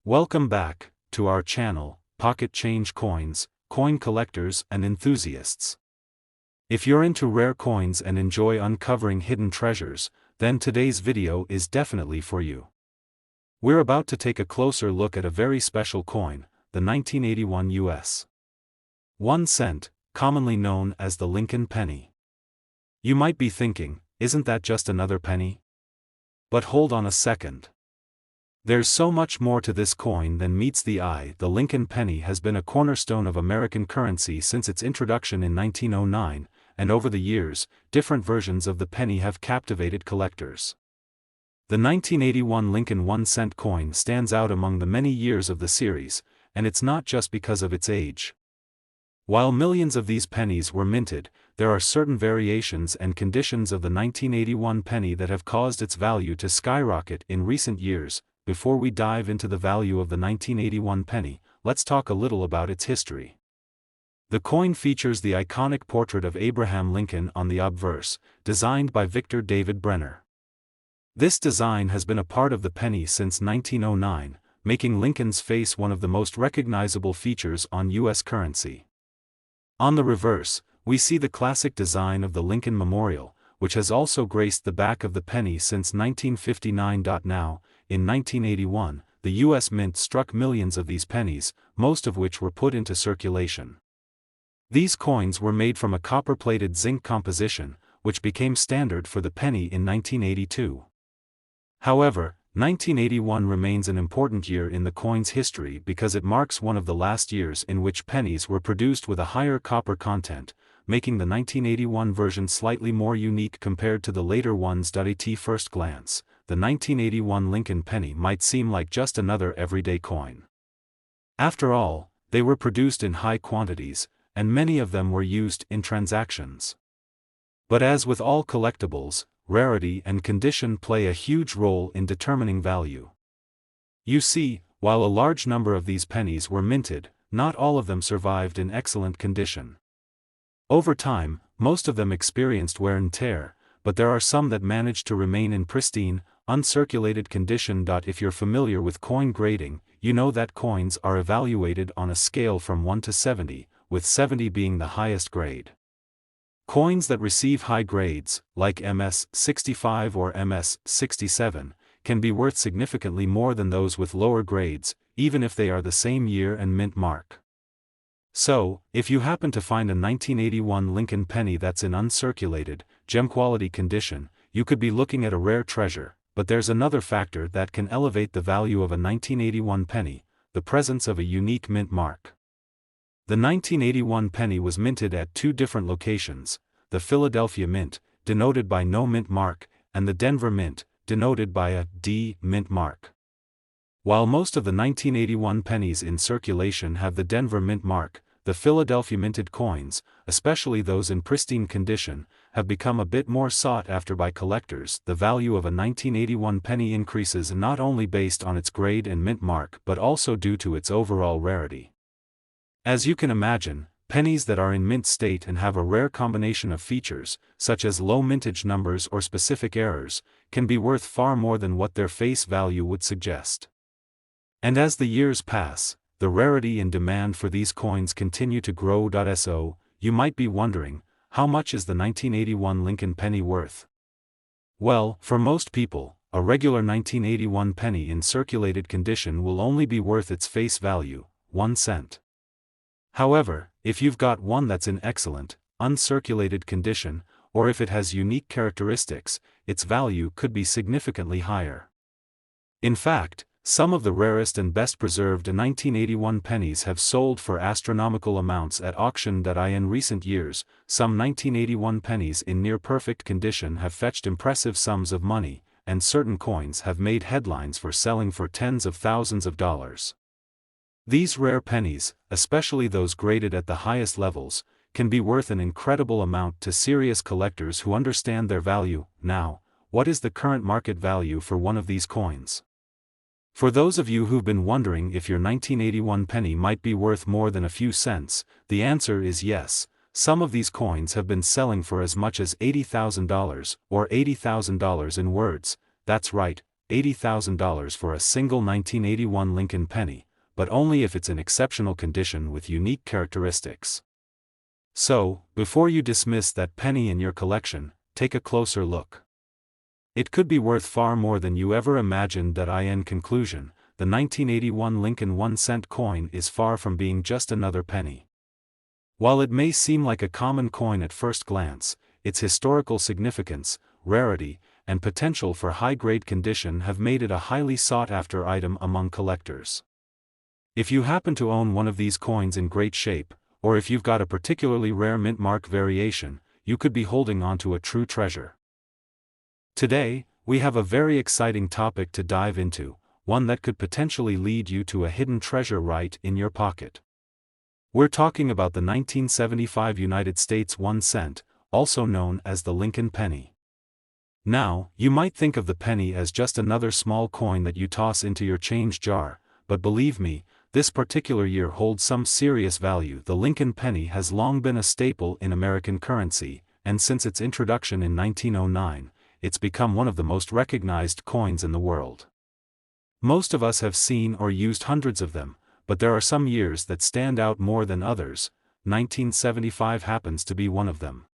Welcome back to our channel, Pocket Change Coins, coin collectors and enthusiasts. If you're into rare coins and enjoy uncovering hidden treasures, then today's video is definitely for you. We're about to take a closer look at a very special coin, the 1981 US 1 cent, commonly known as the Lincoln penny. You might be thinking, isn't that just another penny? But hold on a second. There's so much more to this coin than meets the eye. The Lincoln penny has been a cornerstone of American currency since its introduction in 1909, and over the years, different versions of the penny have captivated collectors. The 1981 Lincoln 1 cent coin stands out among the many years of the series, and it's not just because of its age. While millions of these pennies were minted, there are certain variations and conditions of the 1981 penny that have caused its value to skyrocket in recent years. Before we dive into the value of the 1981 penny, let's talk a little about its history. The coin features the iconic portrait of Abraham Lincoln on the obverse, designed by Victor David Brenner. This design has been a part of the penny since 1909, making Lincoln's face one of the most recognizable features on U.S. currency. On the reverse, we see the classic design of the Lincoln Memorial, which has also graced the back of the penny since 1959. Now, in 1981, the U.S. Mint struck millions of these pennies, most of which were put into circulation. These coins were made from a copper-plated zinc composition, which became standard for the penny in 1982. However, 1981 remains an important year in the coin's history because it marks one of the last years in which pennies were produced with a higher copper content, making the 1981 version slightly more unique compared to the later ones. At first glance, the 1981 Lincoln penny might seem like just another everyday coin. After all, they were produced in high quantities, and many of them were used in transactions. But as with all collectibles, rarity and condition play a huge role in determining value. You see, while a large number of these pennies were minted, not all of them survived in excellent condition. Over time, most of them experienced wear and tear, but there are some that managed to remain in pristine, uncirculated condition. If you're familiar with coin grading, you know that coins are evaluated on a scale from 1 to 70, with 70 being the highest grade. Coins that receive high grades, like MS 65 or MS 67, can be worth significantly more than those with lower grades, even if they are the same year and mint mark. So, if you happen to find a 1981 Lincoln penny that's in uncirculated, gem-quality condition, you could be looking at a rare treasure. But there's another factor that can elevate the value of a 1981 penny: the presence of a unique mint mark. The 1981 penny was minted at two different locations: the Philadelphia Mint, denoted by no mint mark, and the Denver Mint, denoted by a D mint mark. While most of the 1981 pennies in circulation have the Denver Mint mark, the Philadelphia minted coins, especially those in pristine condition, have become a bit more sought after by collectors. The value of a 1981 penny increases not only based on its grade and mint mark but also due to its overall rarity. As you can imagine, pennies that are in mint state and have a rare combination of features, such as low mintage numbers or specific errors, can be worth far more than what their face value would suggest. And as the years pass, the rarity and demand for these coins continue to grow. So, you might be wondering, how much is the 1981 Lincoln penny worth? Well, for most people, a regular 1981 penny in circulated condition will only be worth its face value, 1 cent. However, if you've got one that's in excellent, uncirculated condition, or if it has unique characteristics, its value could be significantly higher. In fact, some of the rarest and best preserved 1981 pennies have sold for astronomical amounts at auction. In recent years, some 1981 pennies in near-perfect condition have fetched impressive sums of money, and certain coins have made headlines for selling for tens of thousands of dollars. These rare pennies, especially those graded at the highest levels, can be worth an incredible amount to serious collectors who understand their value. Now, what is the current market value for one of these coins? For those of you who've been wondering if your 1981 penny might be worth more than a few cents, the answer is yes. Some of these coins have been selling for as much as $80,000, or $80,000 in words. That's right, $80,000 for a single 1981 Lincoln penny, but only if it's in exceptional condition with unique characteristics. So, before you dismiss that penny in your collection, take a closer look. It could be worth far more than you ever imagined. In conclusion, the 1981 Lincoln 1-cent coin is far from being just another penny. While it may seem like a common coin at first glance, its historical significance, rarity, and potential for high-grade condition have made it a highly sought-after item among collectors. If you happen to own one of these coins in great shape, or if you've got a particularly rare mint mark variation, you could be holding onto a true treasure. Today, we have a very exciting topic to dive into, one that could potentially lead you to a hidden treasure right in your pocket. We're talking about the 1975 United States 1 cent, also known as the Lincoln penny. Now, you might think of the penny as just another small coin that you toss into your change jar, but believe me, this particular year holds some serious value. The Lincoln penny has long been a staple in American currency, and since its introduction in 1909, it's become one of the most recognized coins in the world. Most of us have seen or used hundreds of them, but there are some years that stand out more than others. 1975 happens to be one of them.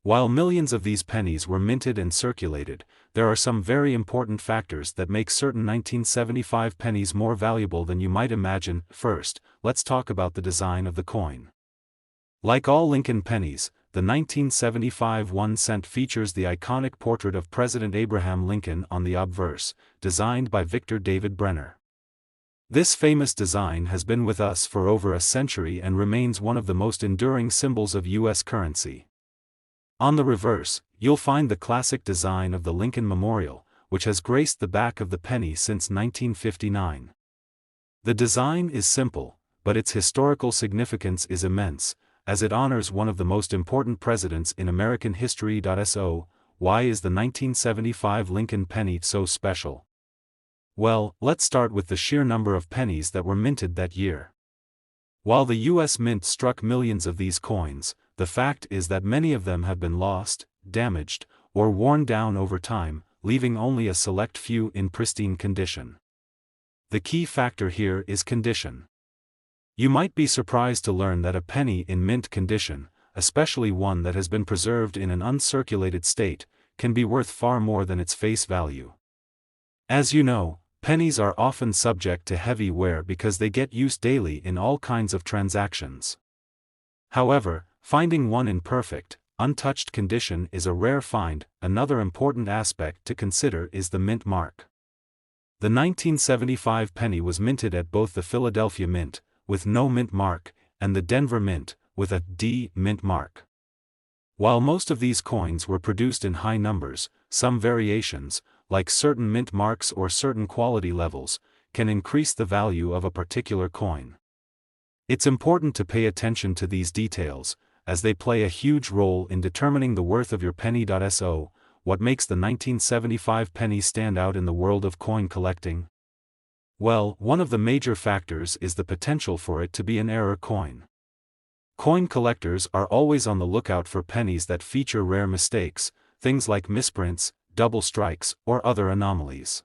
While millions of these pennies were minted and circulated, there are some very important factors that make certain 1975 pennies more valuable than you might imagine. First, let's talk about the design of the coin. Like all Lincoln pennies, the 1975 1 cent features the iconic portrait of President Abraham Lincoln on the obverse, designed by Victor David Brenner. This famous design has been with us for over a century and remains one of the most enduring symbols of U.S. currency. On the reverse, you'll find the classic design of the Lincoln Memorial, which has graced the back of the penny since 1959. The design is simple, but its historical significance is immense, as it honors one of the most important presidents in American history. So, why is the 1975 Lincoln penny so special? Well, let's start with the sheer number of pennies that were minted that year. While the U.S. Mint struck millions of these coins, the fact is that many of them have been lost, damaged, or worn down over time, leaving only a select few in pristine condition. The key factor here is condition. You might be surprised to learn that a penny in mint condition, especially one that has been preserved in an uncirculated state, can be worth far more than its face value. As you know, pennies are often subject to heavy wear because they get used daily in all kinds of transactions. However, finding one in perfect, untouched condition is a rare find. Another important aspect to consider is the mint mark. The 1975 penny was minted at both the Philadelphia Mint, with no mint mark, and the Denver Mint, with a D mint mark. While most of these coins were produced in high numbers, some variations, like certain mint marks or certain quality levels, can increase the value of a particular coin. It's important to pay attention to these details, as they play a huge role in determining the worth of your penny. So, what makes the 1975 penny stand out in the world of coin collecting? Well, one of the major factors is the potential for it to be an error coin. Coin collectors are always on the lookout for pennies that feature rare mistakes, things like misprints, double strikes, or other anomalies.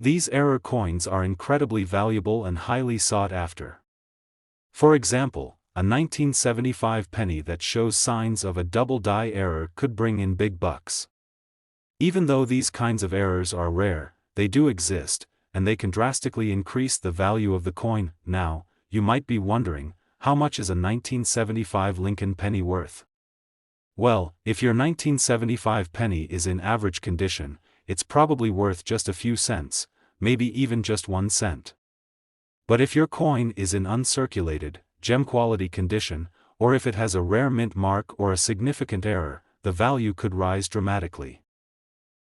These error coins are incredibly valuable and highly sought after. For example, a 1975 penny that shows signs of a double die error could bring in big bucks. Even though these kinds of errors are rare, they do exist, and they can drastically increase the value of the coin. Now, you might be wondering, how much is a 1975 Lincoln penny worth? Well, if your 1975 penny is in average condition, it's probably worth just a few cents, maybe even just 1 cent. But if your coin is in uncirculated, gem-quality condition, or if it has a rare mint mark or a significant error, the value could rise dramatically.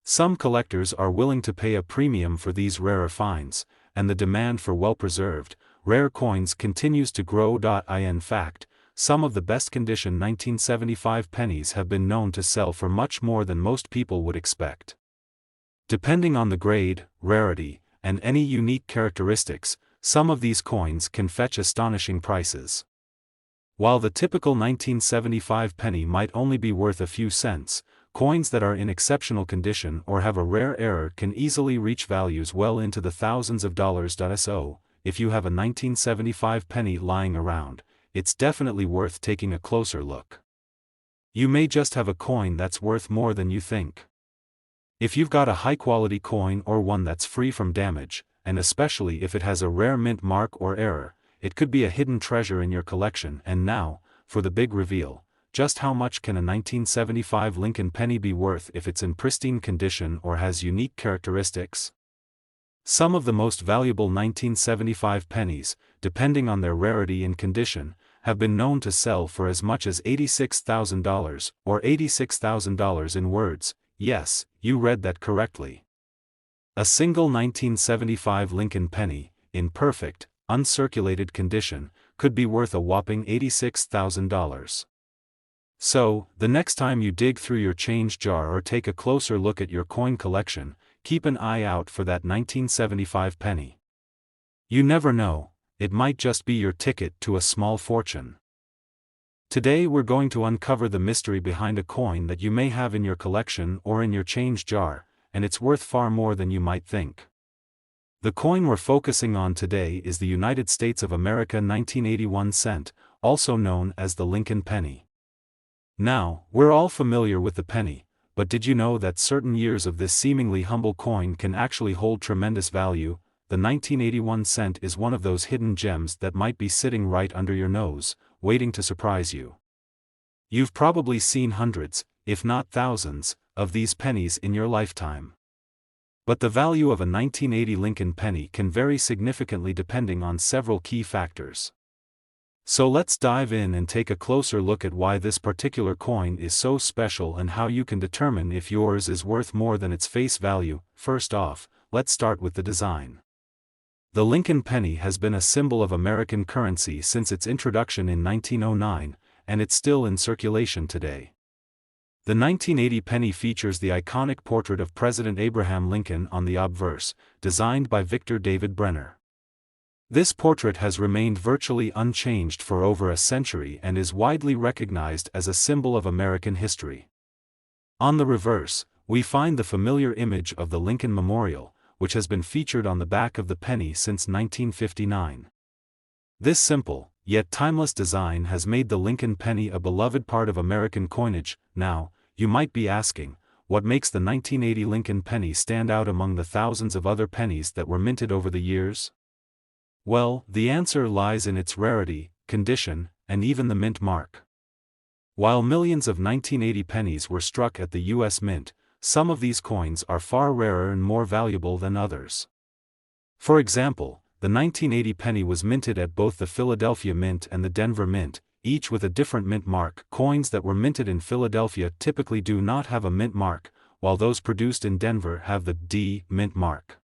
Some collectors are willing to pay a premium for these rarer finds, and the demand for well-preserved, rare coins continues to grow. In fact, some of the best-condition 1975 pennies have been known to sell for much more than most people would expect. Depending on the grade, rarity, and any unique characteristics, some of these coins can fetch astonishing prices. While the typical 1975 penny might only be worth a few cents, coins that are in exceptional condition or have a rare error can easily reach values well into the thousands of dollars. So, if you have a 1975 penny lying around, it's definitely worth taking a closer look. You may just have a coin that's worth more than you think. If you've got a high-quality coin or one that's free from damage, and especially if it has a rare mint mark or error, it could be a hidden treasure in your collection. And now, for the big reveal, just how much can a 1975 Lincoln penny be worth if it's in pristine condition or has unique characteristics? Some of the most valuable 1975 pennies, depending on their rarity and condition, have been known to sell for as much as $86,000, or $86,000 in words. Yes, you read that correctly. A single 1975 Lincoln penny, in perfect, uncirculated condition, could be worth a whopping $86,000. So, the next time you dig through your change jar or take a closer look at your coin collection, keep an eye out for that 1975 penny. You never know, it might just be your ticket to a small fortune. Today we're going to uncover the mystery behind a coin that you may have in your collection or in your change jar, and it's worth far more than you might think. The coin we're focusing on today is the United States of America 1981 cent, also known as the Lincoln penny. Now, we're all familiar with the penny, but did you know that certain years of this seemingly humble coin can actually hold tremendous value? The 1981 cent is one of those hidden gems that might be sitting right under your nose, waiting to surprise you. You've probably seen hundreds, if not thousands, of these pennies in your lifetime. But the value of a 1980 Lincoln penny can vary significantly depending on several key factors. So let's dive in and take a closer look at why this particular coin is so special and how you can determine if yours is worth more than its face value. First off, let's start with the design. The Lincoln penny has been a symbol of American currency since its introduction in 1909, and it's still in circulation today. The 1980 penny features the iconic portrait of President Abraham Lincoln on the obverse, designed by Victor David Brenner. This portrait has remained virtually unchanged for over a century and is widely recognized as a symbol of American history. On the reverse, we find the familiar image of the Lincoln Memorial, which has been featured on the back of the penny since 1959. This simple, yet timeless design has made the Lincoln penny a beloved part of American coinage. Now, you might be asking, what makes the 1980 Lincoln penny stand out among the thousands of other pennies that were minted over the years? Well, the answer lies in its rarity, condition, and even the mint mark. While millions of 1980 pennies were struck at the U.S. Mint, some of these coins are far rarer and more valuable than others. For example, the 1980 penny was minted at both the Philadelphia Mint and the Denver Mint, each with a different mint mark. Coins that were minted in Philadelphia typically do not have a mint mark, while those produced in Denver have the D mint mark.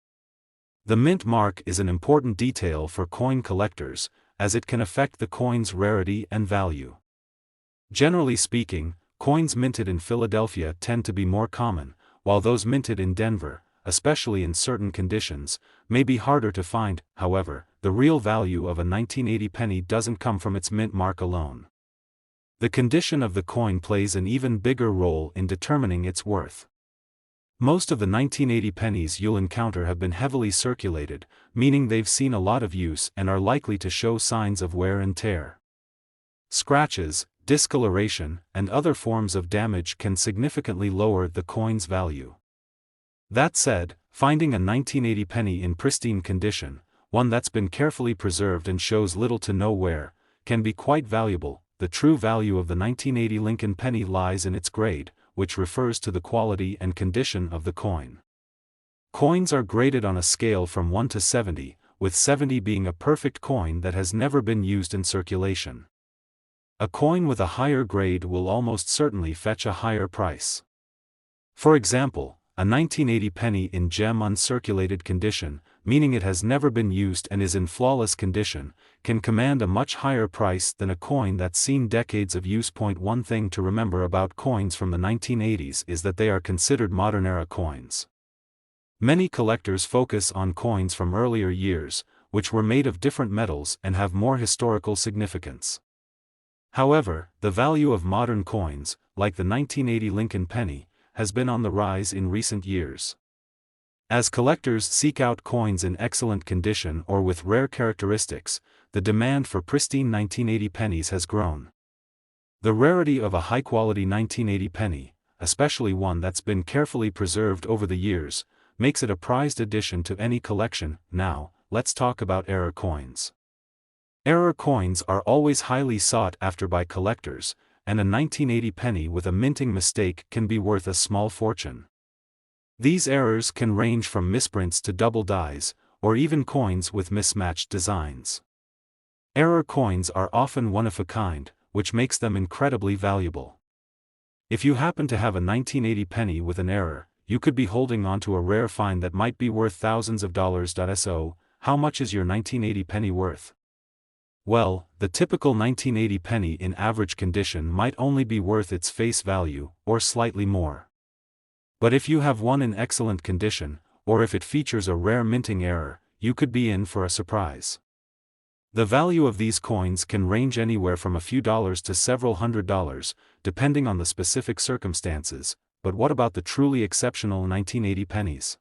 The mint mark is an important detail for coin collectors, as it can affect the coin's rarity and value. Generally speaking, coins minted in Philadelphia tend to be more common, while those minted in Denver, especially in certain conditions, may be harder to find. However, the real value of a 1980 penny doesn't come from its mint mark alone. The condition of the coin plays an even bigger role in determining its worth. Most of the 1980 pennies you'll encounter have been heavily circulated, meaning they've seen a lot of use and are likely to show signs of wear and tear. Scratches, discoloration, and other forms of damage can significantly lower the coin's value. That said, finding a 1980 penny in pristine condition, one that's been carefully preserved and shows little to no wear, can be quite valuable. The true value of the 1980 Lincoln penny lies in its grade, which refers to the quality and condition of the coin. Coins are graded on a scale from 1 to 70, with 70 being a perfect coin that has never been used in circulation. A coin with a higher grade will almost certainly fetch a higher price. For example, a 1980 penny in gem uncirculated condition, meaning it has never been used and is in flawless condition, can command a much higher price than a coin that's seen decades of use. One thing to remember about coins from the 1980s is that they are considered modern-era coins. Many collectors focus on coins from earlier years, which were made of different metals and have more historical significance. However, the value of modern coins, like the 1980 Lincoln penny, has been on the rise in recent years. As collectors seek out coins in excellent condition or with rare characteristics, the demand for pristine 1980 pennies has grown. The rarity of a high-quality 1980 penny, especially one that's been carefully preserved over the years, makes it a prized addition to any collection. Now, let's talk about error coins. Error coins are always highly sought after by collectors, and a 1980 penny with a minting mistake can be worth a small fortune. These errors can range from misprints to double dies, or even coins with mismatched designs. Error coins are often one of a kind, which makes them incredibly valuable. If you happen to have a 1980 penny with an error, you could be holding on to a rare find that might be worth thousands of dollars. So, how much is your 1980 penny worth? Well, the typical 1980 penny in average condition might only be worth its face value, or slightly more. But if you have one in excellent condition, or if it features a rare minting error, you could be in for a surprise. The value of these coins can range anywhere from a few dollars to several $100s, depending on the specific circumstances. But what about the truly exceptional 1980 pennies?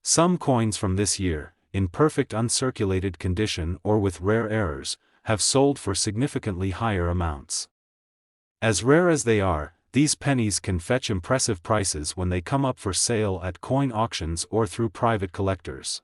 Some coins from this year, in perfect uncirculated condition or with rare errors, have sold for significantly higher amounts. As rare as they are, these pennies can fetch impressive prices when they come up for sale at coin auctions or through private collectors.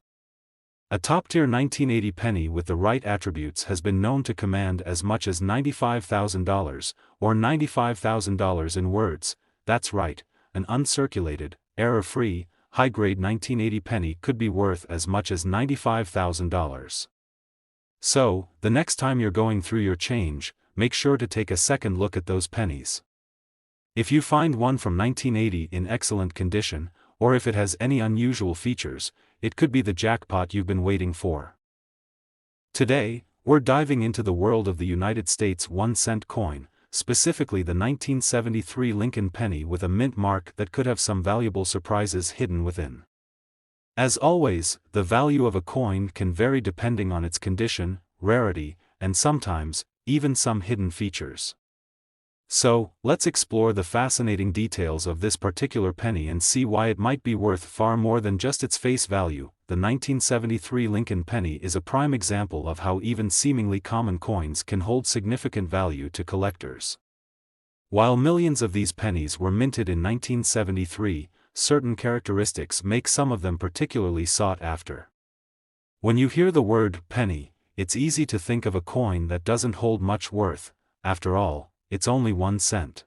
A top-tier 1980 penny with the right attributes has been known to command as much as $95,000, or $95,000 in words. That's right, an uncirculated, error-free, high-grade 1980 penny could be worth as much as $95,000. So, the next time you're going through your change, make sure to take a second look at those pennies. If you find one from 1980 in excellent condition, or if it has any unusual features, it could be the jackpot you've been waiting for. Today, we're diving into the world of the United States 1-cent coin, specifically the 1973 Lincoln penny with a mint mark that could have some valuable surprises hidden within. As always, the value of a coin can vary depending on its condition, rarity, and sometimes, even some hidden features. So, let's explore the fascinating details of this particular penny and see why it might be worth far more than just its face value. The 1973 Lincoln penny is a prime example of how even seemingly common coins can hold significant value to collectors. While millions of these pennies were minted in 1973, certain characteristics make some of them particularly sought after. When you hear the word penny, it's easy to think of a coin that doesn't hold much worth. After all, it's only 1 cent.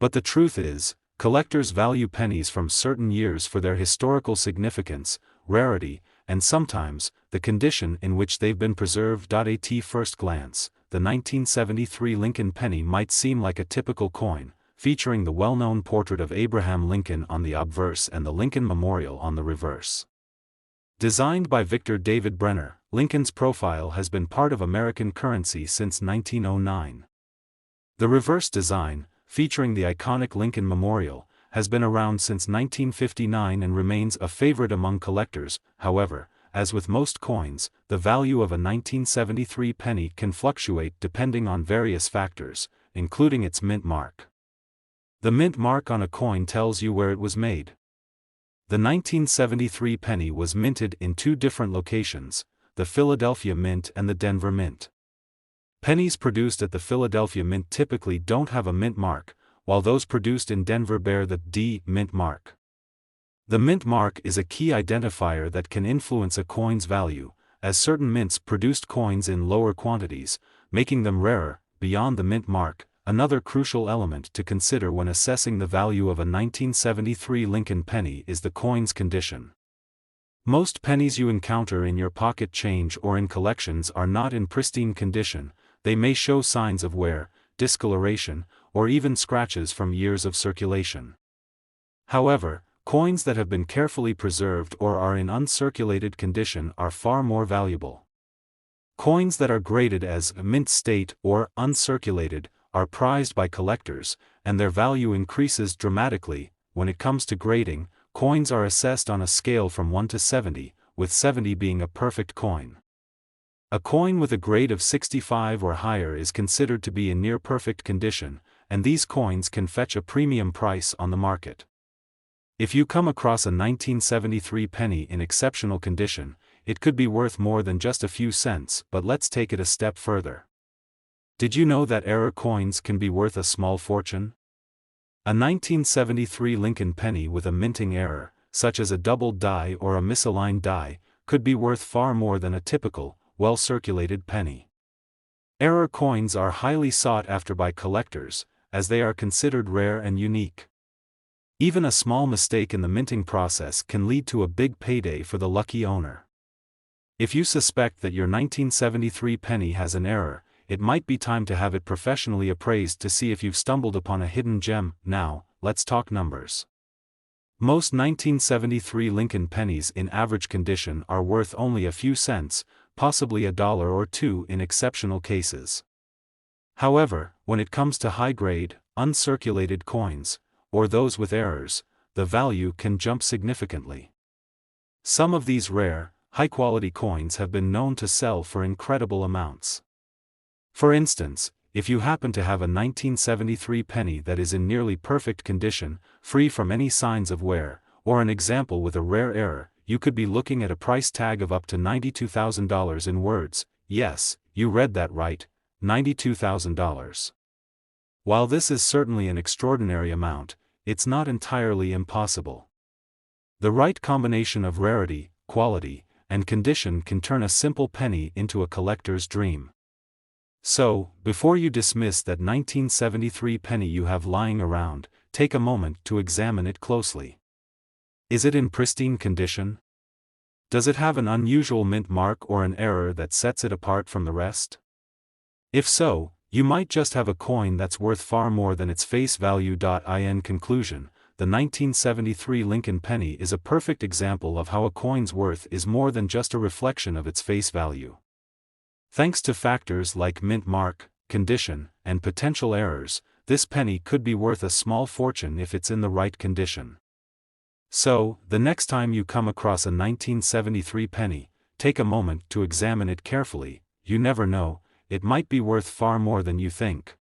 But the truth is, collectors value pennies from certain years for their historical significance, rarity, and sometimes, the condition in which they've been preserved. At first glance, the 1973 Lincoln penny might seem like a typical coin, featuring the well-known portrait of Abraham Lincoln on the obverse and the Lincoln Memorial on the reverse. Designed by Victor David Brenner, Lincoln's profile has been part of American currency since 1909. The reverse design, featuring the iconic Lincoln Memorial, has been around since 1959 and remains a favorite among collectors. However, as with most coins, the value of a 1973 penny can fluctuate depending on various factors, including its mint mark. The mint mark on a coin tells you where it was made. The 1973 penny was minted in 2 different locations, the Philadelphia Mint and the Denver Mint. Pennies produced at the Philadelphia Mint typically don't have a mint mark, while those produced in Denver bear the D mint mark. The mint mark is a key identifier that can influence a coin's value, as certain mints produced coins in lower quantities, making them rarer. Beyond the mint mark, another crucial element to consider when assessing the value of a 1973 Lincoln penny is the coin's condition. Most pennies you encounter in your pocket change or in collections are not in pristine condition. They may show signs of wear, discoloration, or even scratches from years of circulation. However, coins that have been carefully preserved or are in uncirculated condition are far more valuable. Coins that are graded as mint state or uncirculated are prized by collectors, and their value increases dramatically. When it comes to grading, coins are assessed on a scale from 1 to 70, with 70 being a perfect coin. A coin with a grade of 65 or higher is considered to be in near-perfect condition, and these coins can fetch a premium price on the market. If you come across a 1973 penny in exceptional condition, it could be worth more than just a few cents, but let's take it a step further. Did you know that error coins can be worth a small fortune? A 1973 Lincoln penny with a minting error, such as a doubled die or a misaligned die, could be worth far more than a typical, well-circulated penny. Error coins are highly sought after by collectors, as they are considered rare and unique. Even a small mistake in the minting process can lead to a big payday for the lucky owner. If you suspect that your 1973 penny has an error, it might be time to have it professionally appraised to see if you've stumbled upon a hidden gem. Now, let's talk numbers. Most 1973 Lincoln pennies in average condition are worth only a few cents, possibly $1 or $2 in exceptional cases. However, when it comes to high-grade, uncirculated coins, or those with errors, the value can jump significantly. Some of these rare, high-quality coins have been known to sell for incredible amounts. For instance, if you happen to have a 1973 penny that is in nearly perfect condition, free from any signs of wear, or an example with a rare error, you could be looking at a price tag of up to $92,000 in words. Yes, you read that right, $92,000. While this is certainly an extraordinary amount, it's not entirely impossible. The right combination of rarity, quality, and condition can turn a simple penny into a collector's dream. So, before you dismiss that 1973 penny you have lying around, take a moment to examine it closely. Is it in pristine condition? Does it have an unusual mint mark or an error that sets it apart from the rest? If so, you might just have a coin that's worth far more than its face value. In conclusion, the 1973 Lincoln penny is a perfect example of how a coin's worth is more than just a reflection of its face value. Thanks to factors like mint mark, condition, and potential errors, this penny could be worth a small fortune if it's in the right condition. So, the next time you come across a 1973 penny, take a moment to examine it carefully. You never know, it might be worth far more than you think.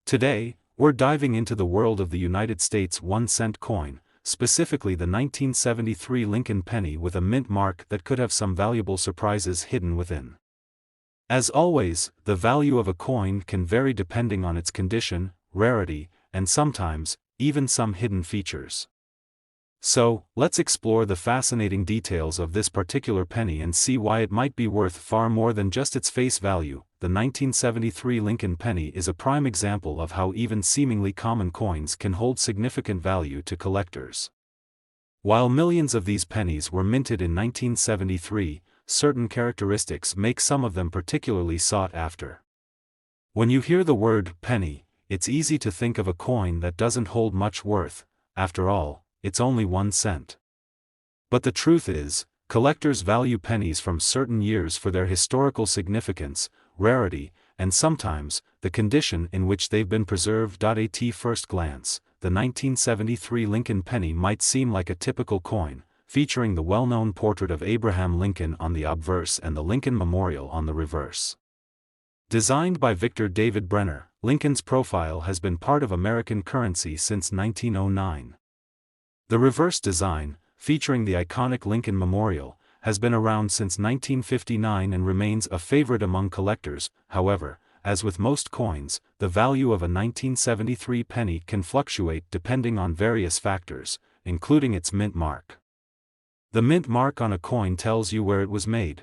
Today, we're diving into the world of the United States 1-cent coin, specifically the 1973 Lincoln penny with a mint mark that could have some valuable surprises hidden within. As always, the value of a coin can vary depending on its condition, rarity, and sometimes, even some hidden features. So, let's explore the fascinating details of this particular penny and see why it might be worth far more than just its face value. The 1973 Lincoln penny is a prime example of how even seemingly common coins can hold significant value to collectors. While millions of these pennies were minted in 1973, certain characteristics make some of them particularly sought after. When you hear the word penny, it's easy to think of a coin that doesn't hold much worth. After all, it's only 1 cent. But the truth is, collectors value pennies from certain years for their historical significance, rarity, and sometimes, the condition in which they've been preserved. At first glance, the 1973 Lincoln penny might seem like a typical coin, featuring the well-known portrait of Abraham Lincoln on the obverse and the Lincoln Memorial on the reverse. Designed by Victor David Brenner, Lincoln's profile has been part of American currency since 1909. The reverse design, featuring the iconic Lincoln Memorial, has been around since 1959 and remains a favorite among collectors. However, as with most coins, the value of a 1973 penny can fluctuate depending on various factors, including its mint mark. The mint mark on a coin tells you where it was made.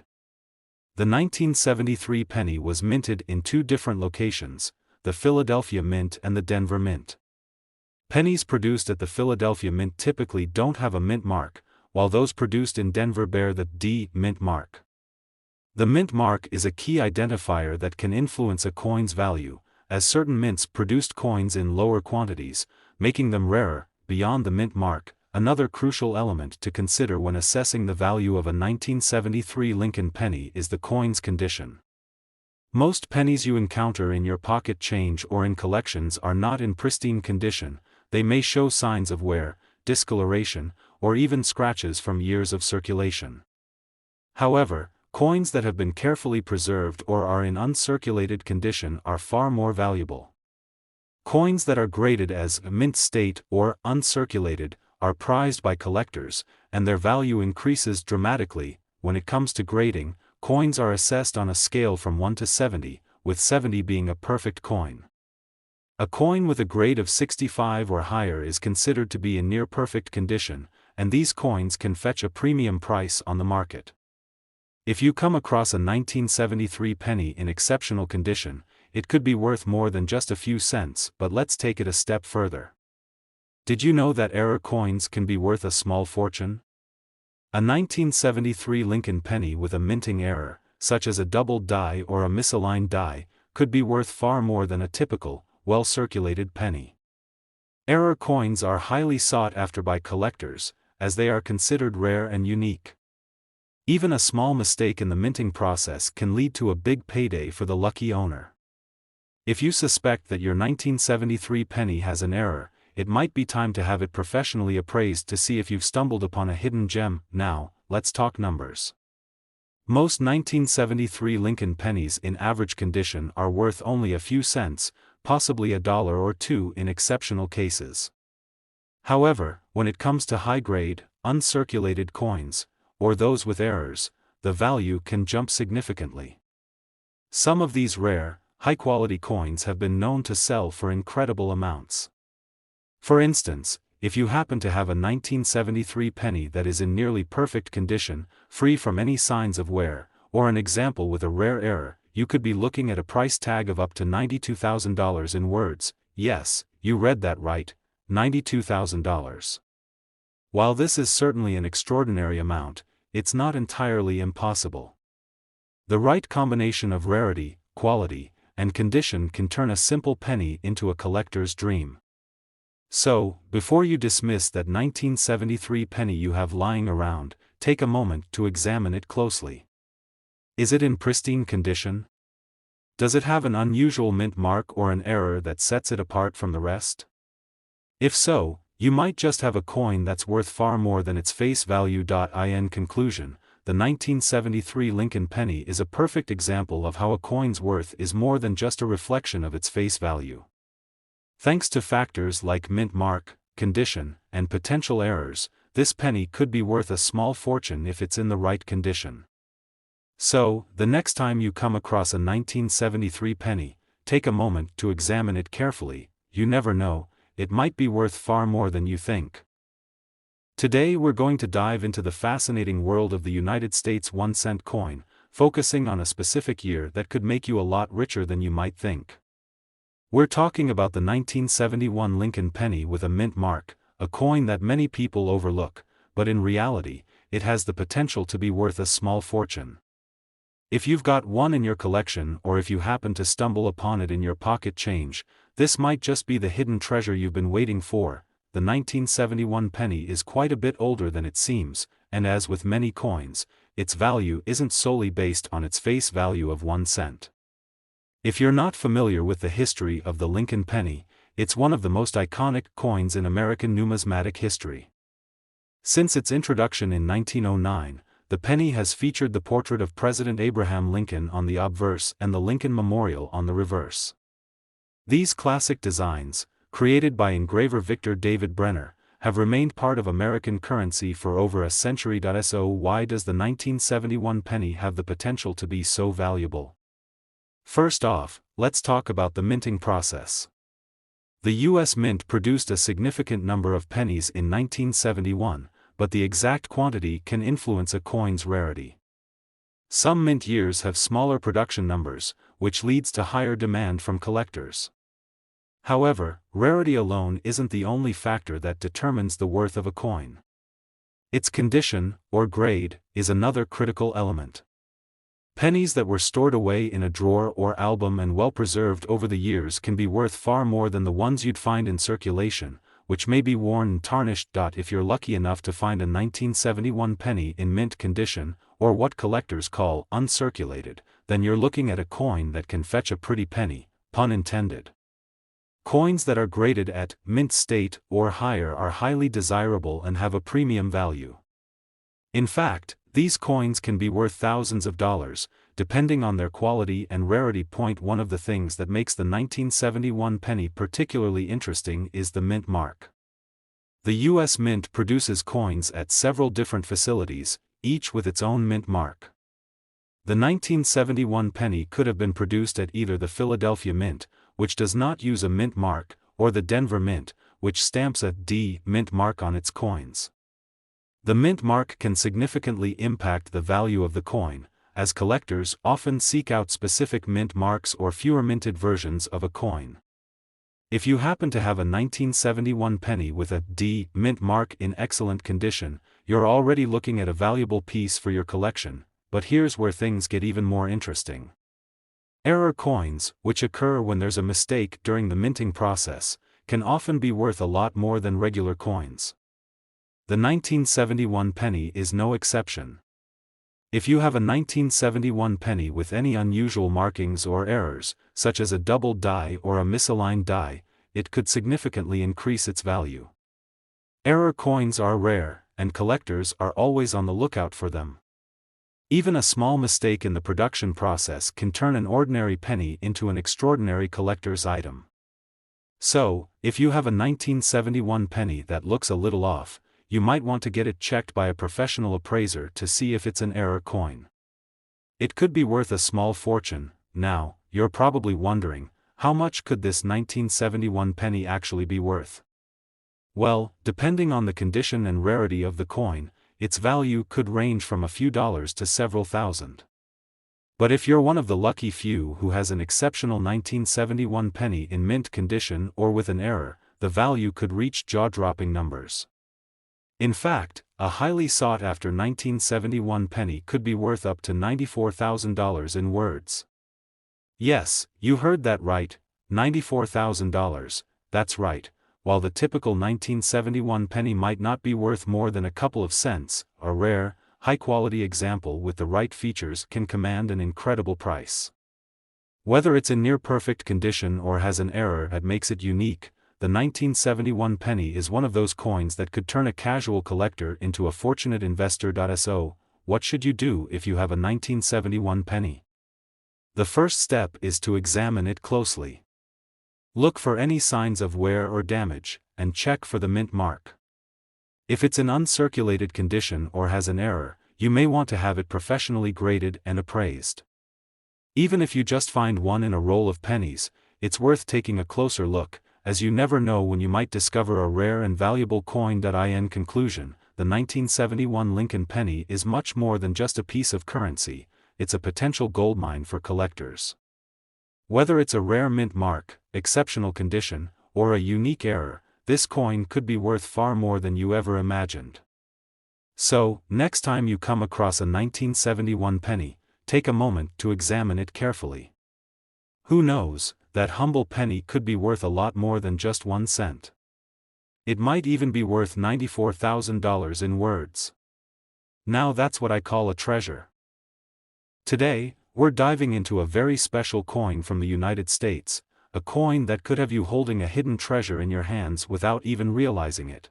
The 1973 penny was minted in 2 different locations, the Philadelphia Mint and the Denver Mint. Pennies produced at the Philadelphia Mint typically don't have a mint mark, while those produced in Denver bear the D mint mark. The mint mark is a key identifier that can influence a coin's value, as certain mints produced coins in lower quantities, making them rarer. Beyond the mint mark, another crucial element to consider when assessing the value of a 1973 Lincoln penny is the coin's condition. Most pennies you encounter in your pocket change or in collections are not in pristine condition. They may show signs of wear, discoloration, or even scratches from years of circulation. However, coins that have been carefully preserved or are in uncirculated condition are far more valuable. Coins that are graded as mint state or uncirculated are prized by collectors, and their value increases dramatically. When it comes to grading, coins are assessed on a scale from 1 to 70, with 70 being a perfect coin. A coin with a grade of 65 or higher is considered to be in near perfect condition, and these coins can fetch a premium price on the market. If you come across a 1973 penny in exceptional condition, it could be worth more than just a few cents, but let's take it a step further. Did you know that error coins can be worth a small fortune? A 1973 Lincoln penny with a minting error, such as a doubled die or a misaligned die, could be worth far more than a typical, well-circulated penny. Error coins are highly sought after by collectors, as they are considered rare and unique. Even a small mistake in the minting process can lead to a big payday for the lucky owner. If you suspect that your 1973 penny has an error, it might be time to have it professionally appraised to see if you've stumbled upon a hidden gem. Now, let's talk numbers. Most 1973 Lincoln pennies in average condition are worth only a few cents, possibly $1 or $2 in exceptional cases. However, when it comes to high-grade, uncirculated coins, or those with errors, the value can jump significantly. Some of these rare, high-quality coins have been known to sell for incredible amounts. For instance, if you happen to have a 1973 penny that is in nearly perfect condition, free from any signs of wear, or an example with a rare error, you could be looking at a price tag of up to $92,000 in words. Yes, you read that right, $92,000. While this is certainly an extraordinary amount, it's not entirely impossible. The right combination of rarity, quality, and condition can turn a simple penny into a collector's dream. So, before you dismiss that 1973 penny you have lying around, take a moment to examine it closely. Is it in pristine condition? Does it have an unusual mint mark or an error that sets it apart from the rest? If so, you might just have a coin that's worth far more than its face value. In conclusion, the 1973 Lincoln penny is a perfect example of how a coin's worth is more than just a reflection of its face value. Thanks to factors like mint mark, condition, and potential errors, this penny could be worth a small fortune if it's in the right condition. So, the next time you come across a 1973 penny, take a moment to examine it carefully. You never know, it might be worth far more than you think. Today we're going to dive into the fascinating world of the United States 1-cent coin, focusing on a specific year that could make you a lot richer than you might think. We're talking about the 1971 Lincoln penny with a mint mark, a coin that many people overlook, but in reality, it has the potential to be worth a small fortune. If you've got one in your collection or if you happen to stumble upon it in your pocket change, this might just be the hidden treasure you've been waiting for. The 1971 penny is quite a bit older than it seems, and as with many coins, its value isn't solely based on its face value of 1 cent. If you're not familiar with the history of the Lincoln penny, it's one of the most iconic coins in American numismatic history. Since its introduction in 1909, the penny has featured the portrait of President Abraham Lincoln on the obverse and the Lincoln Memorial on the reverse. These classic designs, created by engraver Victor David Brenner, have remained part of American currency for over a century. So why does the 1971 penny have the potential to be so valuable? First off, let's talk about the minting process. The U.S. Mint produced a significant number of pennies in 1971, but the exact quantity can influence a coin's rarity. Some mint years have smaller production numbers, which leads to higher demand from collectors. However, rarity alone isn't the only factor that determines the worth of a coin. Its condition, or grade, is another critical element. Pennies that were stored away in a drawer or album and well preserved over the years can be worth far more than the ones you'd find in circulation, which may be worn and tarnished. If you're lucky enough to find a 1971 penny in mint condition, or what collectors call uncirculated, then you're looking at a coin that can fetch a pretty penny, pun intended. Coins that are graded at mint state or higher are highly desirable and have a premium value. In fact, these coins can be worth thousands of dollars, depending on their quality and rarity. One of the things that makes the 1971 penny particularly interesting is the mint mark. The U.S. Mint produces coins at several different facilities, each with its own mint mark. The 1971 penny could have been produced at either the Philadelphia Mint, which does not use a mint mark, or the Denver Mint, which stamps a D mint mark on its coins. The mint mark can significantly impact the value of the coin, as collectors often seek out specific mint marks or fewer minted versions of a coin. If you happen to have a 1971 penny with a D mint mark in excellent condition, you're already looking at a valuable piece for your collection. But here's where things get even more interesting. Error coins, which occur when there's a mistake during the minting process, can often be worth a lot more than regular coins. The 1971 penny is no exception. If you have a 1971 penny with any unusual markings or errors, such as a doubled die or a misaligned die, it could significantly increase its value. Error coins are rare, and collectors are always on the lookout for them. Even a small mistake in the production process can turn an ordinary penny into an extraordinary collector's item. So, if you have a 1971 penny that looks a little off, you might want to get it checked by a professional appraiser to see if it's an error coin. It could be worth a small fortune. Now, you're probably wondering, how much could this 1971 penny actually be worth? Well, depending on the condition and rarity of the coin, its value could range from a few dollars to several thousand. But if you're one of the lucky few who has an exceptional 1971 penny in mint condition or with an error, the value could reach jaw-dropping numbers. In fact, a highly sought-after 1971 penny could be worth up to $94,000 in words. Yes, you heard that right, $94,000, that's right. While the typical 1971 penny might not be worth more than a couple of cents, a rare, high-quality example with the right features can command an incredible price. Whether it's in near-perfect condition or has an error that makes it unique, the 1971 penny is one of those coins that could turn a casual collector into a fortunate investor. So, what should you do if you have a 1971 penny? The first step is to examine it closely. Look for any signs of wear or damage, and check for the mint mark. If it's in uncirculated condition or has an error, you may want to have it professionally graded and appraised. Even if you just find one in a roll of pennies, it's worth taking a closer look, as you never know when you might discover a rare and valuable coin. In conclusion, the 1971 Lincoln penny is much more than just a piece of currency, it's a potential goldmine for collectors. Whether it's a rare mint mark, exceptional condition, or a unique error, this coin could be worth far more than you ever imagined. So, next time you come across a 1971 penny, take a moment to examine it carefully. Who knows, that humble penny could be worth a lot more than just 1 cent. It might even be worth $94,000 in words. Now that's what I call a treasure. Today, we're diving into a very special coin from the United States, a coin that could have you holding a hidden treasure in your hands without even realizing it.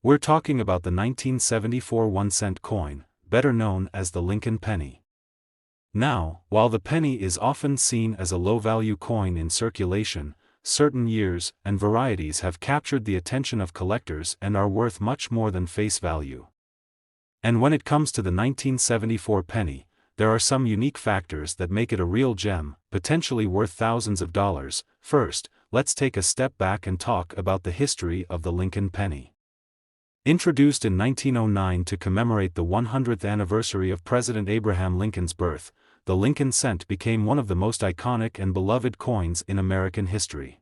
We're talking about the 1974 1-cent coin, better known as the Lincoln penny. Now, while the penny is often seen as a low-value coin in circulation, certain years and varieties have captured the attention of collectors and are worth much more than face value. And when it comes to the 1974 penny, there are some unique factors that make it a real gem, potentially worth thousands of dollars. First, let's take a step back and talk about the history of the Lincoln penny. Introduced in 1909 to commemorate the 100th anniversary of President Abraham Lincoln's birth, the Lincoln cent became one of the most iconic and beloved coins in American history.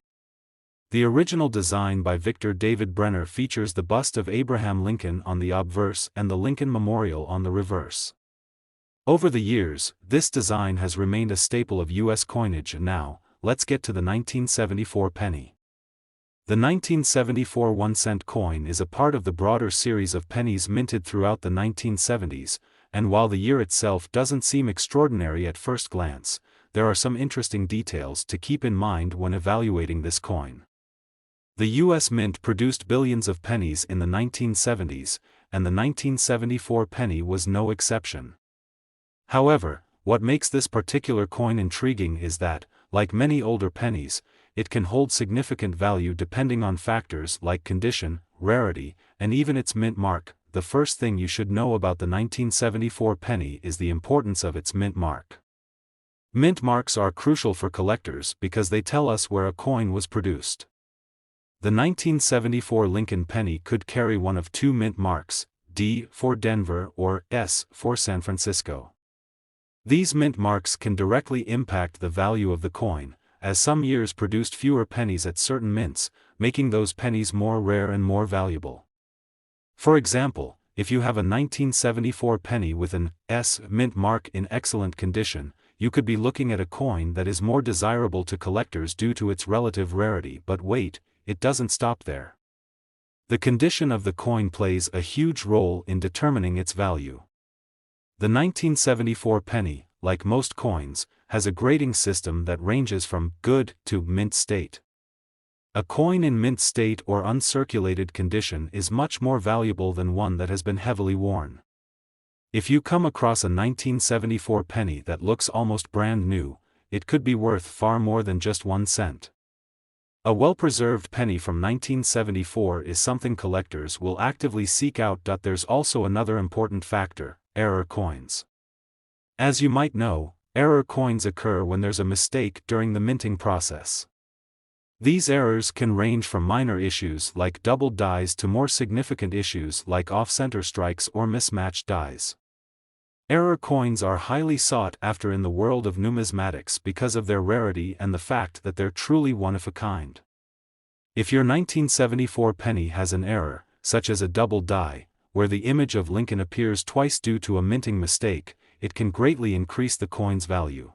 The original design by Victor David Brenner features the bust of Abraham Lincoln on the obverse and the Lincoln Memorial on the reverse. Over the years, this design has remained a staple of U.S. coinage. And now, let's get to the 1974 penny. The 1974 1-cent coin is a part of the broader series of pennies minted throughout the 1970s, and while the year itself doesn't seem extraordinary at first glance, there are some interesting details to keep in mind when evaluating this coin. The U.S. Mint produced billions of pennies in the 1970s, and the 1974 penny was no exception. However, What makes this particular coin intriguing is that, like many older pennies, it can hold significant value depending on factors like condition, rarity, and even its mint mark. The first thing you should know about the 1974 penny is the importance of its mint mark. Mint marks are crucial for collectors because they tell us where a coin was produced. The 1974 Lincoln penny could carry one of two mint marks, D for Denver or S for San Francisco. These mint marks can directly impact the value of the coin, as some years produced fewer pennies at certain mints, making those pennies more rare and more valuable. For example, if you have a 1974 penny with an S mint mark in excellent condition, you could be looking at a coin that is more desirable to collectors due to its relative rarity. But wait, it doesn't stop there. The condition of the coin plays a huge role in determining its value. The 1974 penny, like most coins, has a grading system that ranges from good to mint state. A coin in mint state or uncirculated condition is much more valuable than one that has been heavily worn. If you come across a 1974 penny that looks almost brand new, it could be worth far more than just 1 cent. A well-preserved penny from 1974 is something collectors will actively seek out. There's also another important factor: error coins. As you might know, error coins occur when there's a mistake during the minting process. These errors can range from minor issues like doubled dies to more significant issues like off-center strikes or mismatched dies. Error coins are highly sought after in the world of numismatics because of their rarity and the fact that they're truly one of a kind. If your 1974 penny has an error, such as a double die, where the image of Lincoln appears twice due to a minting mistake, it can greatly increase the coin's value.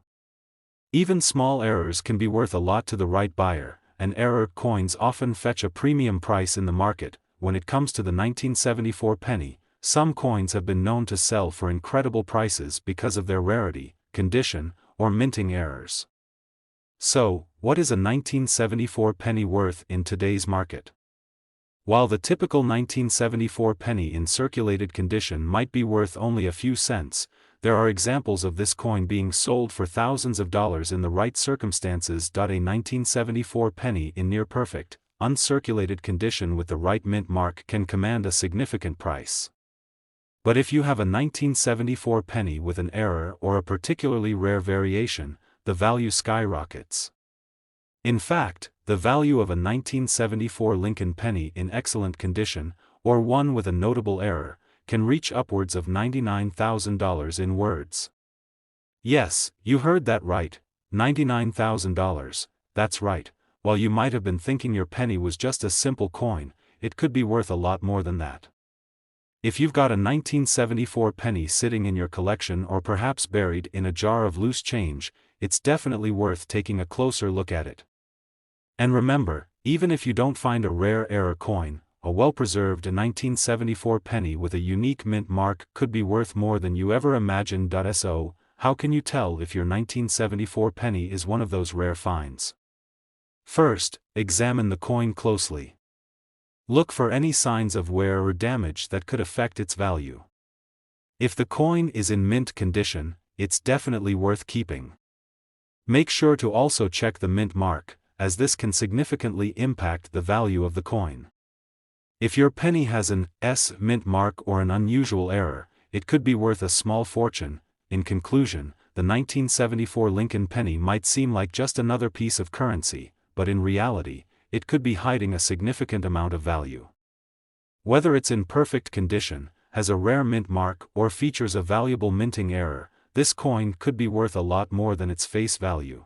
Even small errors can be worth a lot to the right buyer, and error coins often fetch a premium price in the market. When it comes to the 1974 penny, some coins have been known to sell for incredible prices because of their rarity, condition, or minting errors. So, what is a 1974 penny worth in today's market? While the typical 1974 penny in circulated condition might be worth only a few cents, there are examples of this coin being sold for thousands of dollars in the right circumstances. A 1974 penny in near-perfect, uncirculated condition with the right mint mark can command a significant price. But if you have a 1974 penny with an error or a particularly rare variation, the value skyrockets. In fact, the value of a 1974 Lincoln penny in excellent condition, or one with a notable error, can reach upwards of $99,000 in words. Yes, you heard that right, $99,000, that's right. While you might have been thinking your penny was just a simple coin, it could be worth a lot more than that. If you've got a 1974 penny sitting in your collection or perhaps buried in a jar of loose change, it's definitely worth taking a closer look at it. And remember, even if you don't find a rare error coin, a well-preserved 1974 penny with a unique mint mark could be worth more than you ever imagined. So, how can you tell if your 1974 penny is one of those rare finds? First, examine the coin closely. Look for any signs of wear or damage that could affect its value. If the coin is in mint condition, it's definitely worth keeping. Make sure to also check the mint mark, as this can significantly impact the value of the coin. If your penny has an S mint mark or an unusual error, it could be worth a small fortune. In conclusion, the 1974 Lincoln penny might seem like just another piece of currency, but in reality, it could be hiding a significant amount of value. Whether it's in perfect condition, has a rare mint mark, or features a valuable minting error, this coin could be worth a lot more than its face value.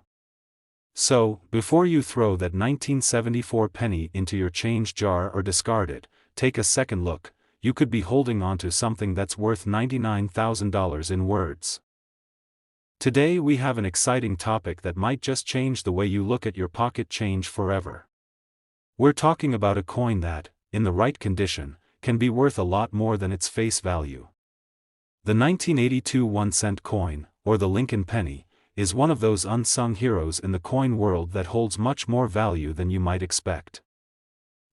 So, before you throw that 1974 penny into your change jar or discard it, take a second look. You could be holding on to something that's worth $99,000 in words. Today we have an exciting topic that might just change the way you look at your pocket change forever. We're talking about a coin that, in the right condition, can be worth a lot more than its face value. The 1982 1-cent coin, or the Lincoln penny, is one of those unsung heroes in the coin world that holds much more value than you might expect.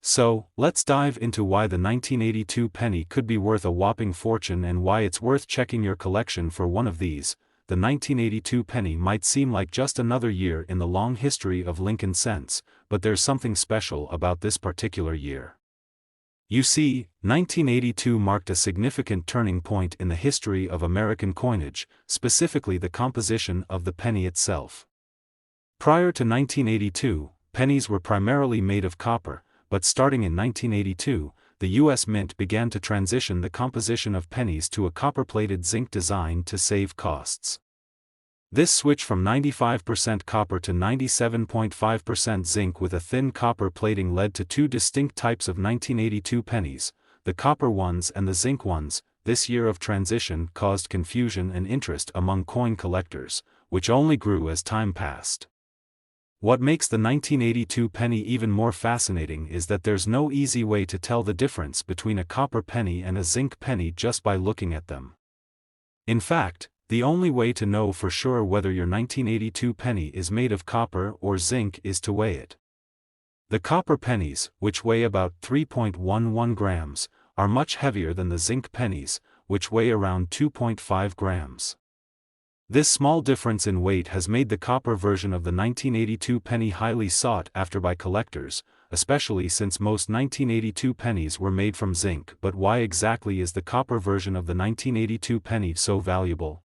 So, let's dive into why the 1982 penny could be worth a whopping fortune and why it's worth checking your collection for one of these. The the 1982 penny might seem like just another year in the long history of Lincoln cents, but there's something special about this particular year. You see, 1982 marked a significant turning point in the history of American coinage, specifically the composition of the penny itself. Prior to 1982, pennies were primarily made of copper, but starting in 1982, the U.S. Mint began to transition the composition of pennies to a copper-plated zinc design to save costs. This switch from 95% copper to 97.5% zinc with a thin copper plating led to two distinct types of 1982 pennies, the copper ones and the zinc ones. This year of transition caused confusion and interest among coin collectors, which only grew as time passed. What makes the 1982 penny even more fascinating is that there's no easy way to tell the difference between a copper penny and a zinc penny just by looking at them. In fact, the only way to know for sure whether your 1982 penny is made of copper or zinc is to weigh it. The copper pennies, which weigh about 3.11 grams, are much heavier than the zinc pennies, which weigh around 2.5 grams. This small difference in weight has made the copper version of the 1982 penny highly sought after by collectors, especially since most 1982 pennies were made from zinc. But why exactly is the copper version of the 1982 penny so valuable?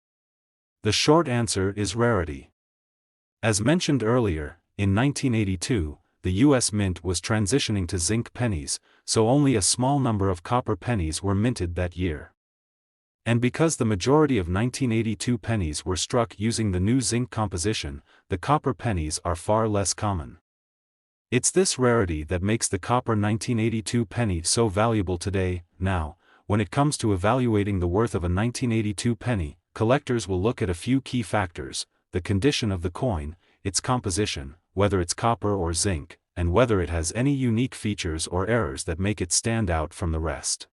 The short answer is rarity. As mentioned earlier, in 1982, the U.S. Mint was transitioning to zinc pennies, so only a small number of copper pennies were minted that year. And because the majority of 1982 pennies were struck using the new zinc composition, the copper pennies are far less common. It's this rarity that makes the copper 1982 penny so valuable today. Now, when it comes to evaluating the worth of a 1982 penny, collectors will look at a few key factors: the condition of the coin, its composition, whether it's copper or zinc, and whether it has any unique features or errors that make it stand out from the rest.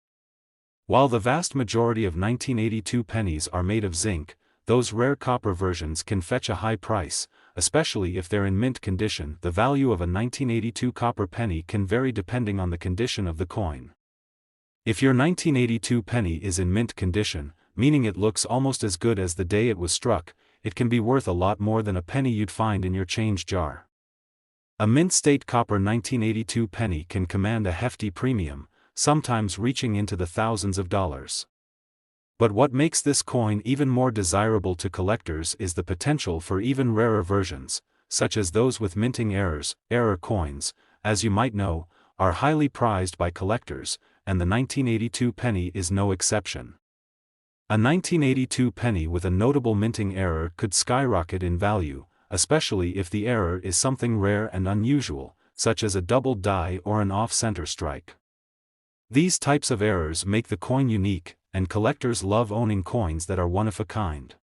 While the vast majority of 1982 pennies are made of zinc, those rare copper versions can fetch a high price, especially if they're in mint condition. The value of a 1982 copper penny can vary depending on the condition of the coin. If your 1982 penny is in mint condition, meaning it looks almost as good as the day it was struck, it can be worth a lot more than a penny you'd find in your change jar. A mint-state copper 1982 penny can command a hefty premium, sometimes reaching into the thousands of dollars. But what makes this coin even more desirable to collectors is the potential for even rarer versions, such as those with minting errors. Error coins, as you might know, are highly prized by collectors, and the 1982 penny is no exception. A 1982 penny with a notable minting error could skyrocket in value, especially if the error is something rare and unusual, such as a double die or an off-center strike. These types of errors make the coin unique, and collectors love owning coins that are one of a kind.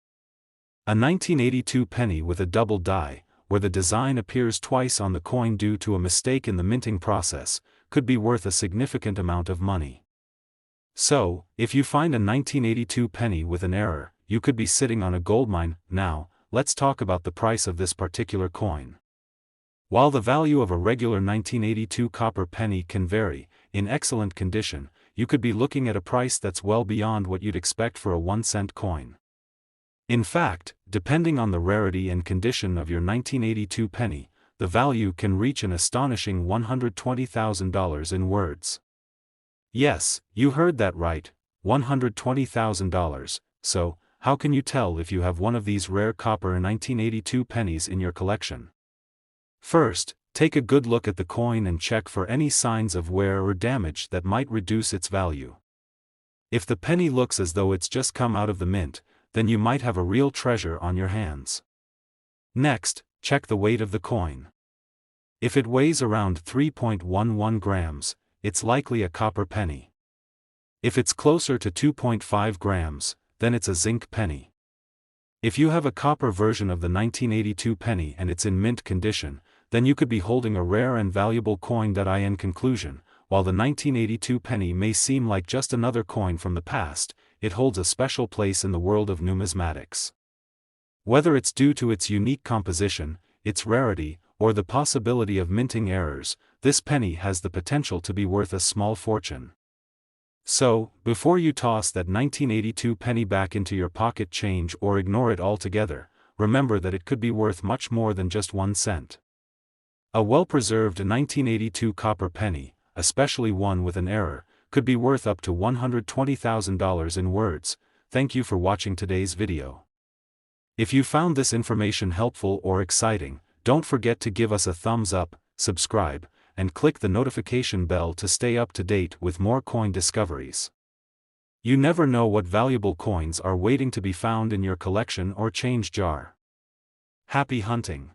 A 1982 penny with a double die, where the design appears twice on the coin due to a mistake in the minting process, could be worth a significant amount of money. So, if you find a 1982 penny with an error, you could be sitting on a goldmine. Now, let's talk about the price of this particular coin. While the value of a regular 1982 copper penny can vary, in excellent condition, you could be looking at a price that's well beyond what you'd expect for a 1-cent coin. In fact, depending on the rarity and condition of your 1982 penny, the value can reach an astonishing $120,000 in words. Yes, you heard that right, $120,000. So, how can you tell if you have one of these rare copper 1982 pennies in your collection? First, take a good look at the coin and check for any signs of wear or damage that might reduce its value. If the penny looks as though it's just come out of the mint, then you might have a real treasure on your hands. Next, check the weight of the coin. If it weighs around 3.11 grams, it's likely a copper penny. If it's closer to 2.5 grams, then it's a zinc penny. If you have a copper version of the 1982 penny and it's in mint condition, then you could be holding a rare and valuable coin. In conclusion, while the 1982 penny may seem like just another coin from the past, it holds a special place in the world of numismatics. Whether it's due to its unique composition, its rarity, or the possibility of minting errors, this penny has the potential to be worth a small fortune. So, before you toss that 1982 penny back into your pocket change or ignore it altogether, remember that it could be worth much more than just 1 cent. A well-preserved 1982 copper penny, especially one with an error, could be worth up to $120,000 in words. Thank you for watching today's video. If you found this information helpful or exciting, don't forget to give us a thumbs up, subscribe, and click the notification bell to stay up to date with more coin discoveries. You never know what valuable coins are waiting to be found in your collection or change jar. Happy hunting!